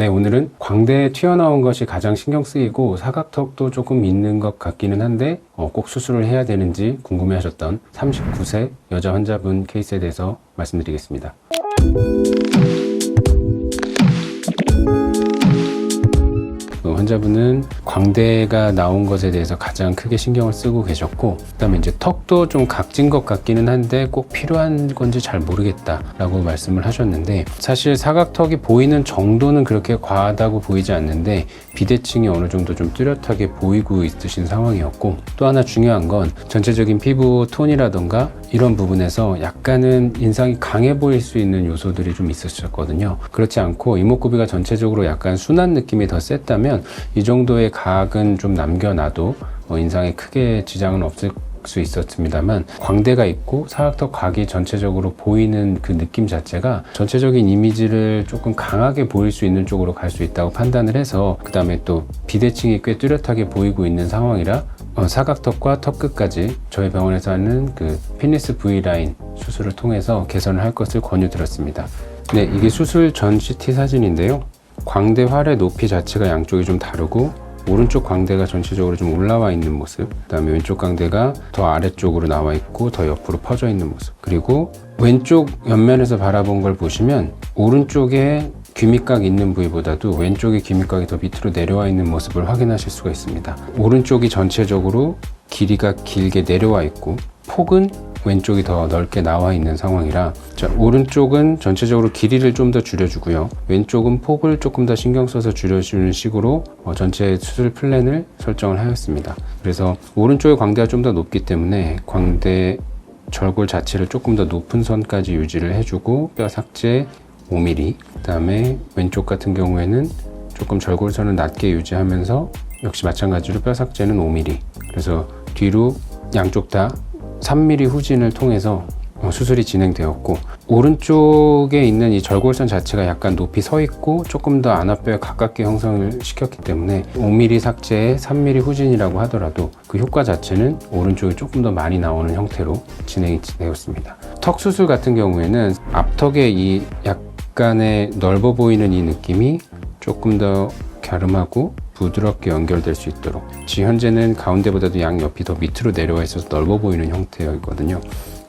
네, 오늘은 광대에 튀어나온 것이 가장 신경 쓰이고 사각턱도 조금 있는 것 같기는 한데 꼭 수술을 해야 되는지 궁금해 하셨던 39세 여자 환자분 케이스에 대해서 말씀드리겠습니다. 환자분은 광대가 나온 것에 대해서 가장 크게 신경을 쓰고 계셨고, 그 다음에 이제 턱도 좀 각진 것 같기는 한데 꼭 필요한 건지 잘 모르겠다 라고 말씀을 하셨는데, 사실 사각턱이 보이는 정도는 그렇게 과하다고 보이지 않는데 비대칭이 어느 정도 좀 뚜렷하게 보이고 있으신 상황이었고, 또 하나 중요한 건 전체적인 피부 톤이라던가 이런 부분에서 약간은 인상이 강해 보일 수 있는 요소들이 좀 있으셨거든요. 그렇지 않고 이목구비가 전체적으로 약간 순한 느낌이 더 셌다면 이 정도의 각은 좀 남겨놔도 인상에 크게 지장은 없을 수 있었습니다만, 광대가 있고 사각턱 각이 전체적으로 보이는 그 느낌 자체가 전체적인 이미지를 조금 강하게 보일 수 있는 쪽으로 갈 수 있다고 판단을 해서, 그 다음에 또 비대칭이 꽤 뚜렷하게 보이고 있는 상황이라 사각턱과 턱 끝까지 저희 병원에서 하는 그 피니스 V라인 수술을 통해서 개선을 할 것을 권유드렸습니다. 네, 이게 수술 전 CT 사진인데요. 광대 활의 높이 자체가 양쪽이 좀 다르고, 오른쪽 광대가 전체적으로 좀 올라와 있는 모습, 그 다음에 왼쪽 광대가 더 아래쪽으로 나와 있고 더 옆으로 퍼져 있는 모습, 그리고 왼쪽 옆면에서 바라본 걸 보시면 오른쪽에 귀밑각 있는 부위보다도 왼쪽의 귀밑각이 더 밑으로 내려와 있는 모습을 확인하실 수가 있습니다. 오른쪽이 전체적으로 길이가 길게 내려와 있고 폭은 왼쪽이 더 넓게 나와 있는 상황이라, 오른쪽은 전체적으로 길이를 좀 더 줄여주고요, 왼쪽은 폭을 조금 더 신경 써서 줄여주는 식으로 전체 수술 플랜을 설정을 하였습니다. 그래서 오른쪽의 광대가 좀 더 높기 때문에 광대 절골 자체를 조금 더 높은 선까지 유지를 해주고 뼈 삭제 5mm, 그 다음에 왼쪽 같은 경우에는 조금 절골선을 낮게 유지하면서 역시 마찬가지로 뼈 삭제는 5mm, 그래서 뒤로 양쪽 다 3mm 후진을 통해서 수술이 진행되었고, 오른쪽에 있는 이 절골선 자체가 약간 높이 서 있고 조금 더 안압뼈에 가깝게 형성을 시켰기 때문에 5mm 삭제에 3mm 후진이라고 하더라도 그 효과 자체는 오른쪽이 조금 더 많이 나오는 형태로 진행이 되었습니다. 턱 수술 같은 경우에는 앞턱의 이 약간의 넓어 보이는 이 느낌이 조금 더 갸름하고 부드럽게 연결될 수 있도록, 현재는 가운데보다도 양옆이 더 밑으로 내려와 있어서 넓어 보이는 형태였거든요.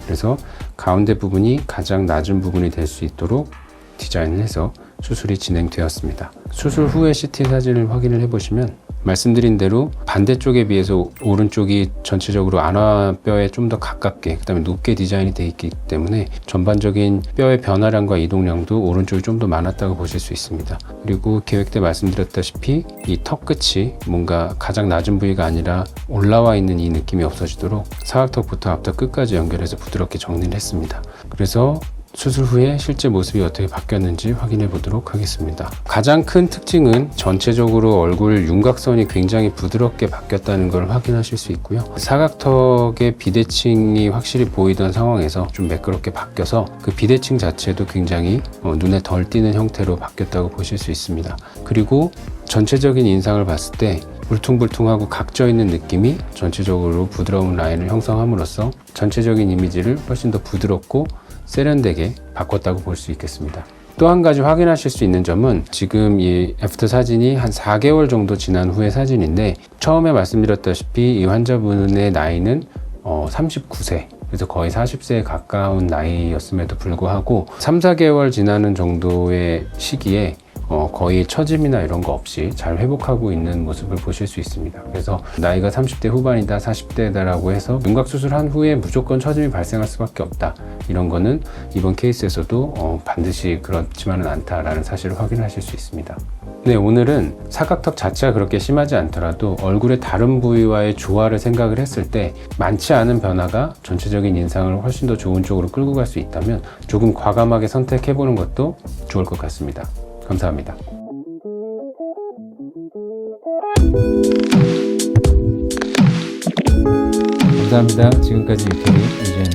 그래서 가운데 부분이 가장 낮은 부분이 될 수 있도록 디자인을 해서 수술이 진행되었습니다. 수술 후의 CT 사진을 확인을 해보시면 말씀드린 대로 반대쪽에 비해서 오른쪽이 전체적으로 안화뼈에 좀 더 가깝게, 그 다음에 높게 디자인이 되어 있기 때문에 전반적인 뼈의 변화량과 이동량도 오른쪽이 좀 더 많았다고 보실 수 있습니다. 그리고 계획 때 말씀드렸다시피 이 턱 끝이 뭔가 가장 낮은 부위가 아니라 올라와 있는 이 느낌이 없어지도록 사각턱부터 앞턱 끝까지 연결해서 부드럽게 정리를 했습니다. 그래서 수술 후에 실제 모습이 어떻게 바뀌었는지 확인해 보도록 하겠습니다. 가장 큰 특징은 전체적으로 얼굴 윤곽선이 굉장히 부드럽게 바뀌었다는 걸 확인하실 수 있고요. 사각턱의 비대칭이 확실히 보이던 상황에서 좀 매끄럽게 바뀌어서 그 비대칭 자체도 굉장히 눈에 덜 띄는 형태로 바뀌었다고 보실 수 있습니다. 그리고 전체적인 인상을 봤을 때 울퉁불퉁하고 각져 있는 느낌이 전체적으로 부드러운 라인을 형성함으로써 전체적인 이미지를 훨씬 더 부드럽고 세련되게 바꿨다고 볼 수 있겠습니다. 또 한 가지 확인하실 수 있는 점은, 지금 이 애프터 사진이 한 4개월 정도 지난 후의 사진인데, 처음에 말씀드렸다시피 이 환자분의 나이는 39세, 그래서 거의 40세에 가까운 나이였음에도 불구하고 3, 4개월 지나는 정도의 시기에 거의 처짐이나 이런 거 없이 잘 회복하고 있는 모습을 보실 수 있습니다. 그래서 나이가 30대 후반이다, 40대다라고 해서 윤곽 수술한 후에 무조건 처짐이 발생할 수밖에 없다, 이런 거는 이번 케이스에서도 반드시 그렇지만은 않다라는 사실을 확인하실 수 있습니다. 네, 오늘은 사각턱 자체가 그렇게 심하지 않더라도 얼굴의 다른 부위와의 조화를 생각을 했을 때 많지 않은 변화가 전체적인 인상을 훨씬 더 좋은 쪽으로 끌고 갈 수 있다면 조금 과감하게 선택해보는 것도 좋을 것 같습니다. 감사합니다. 감사합니다. 지금까지 유태리 이재현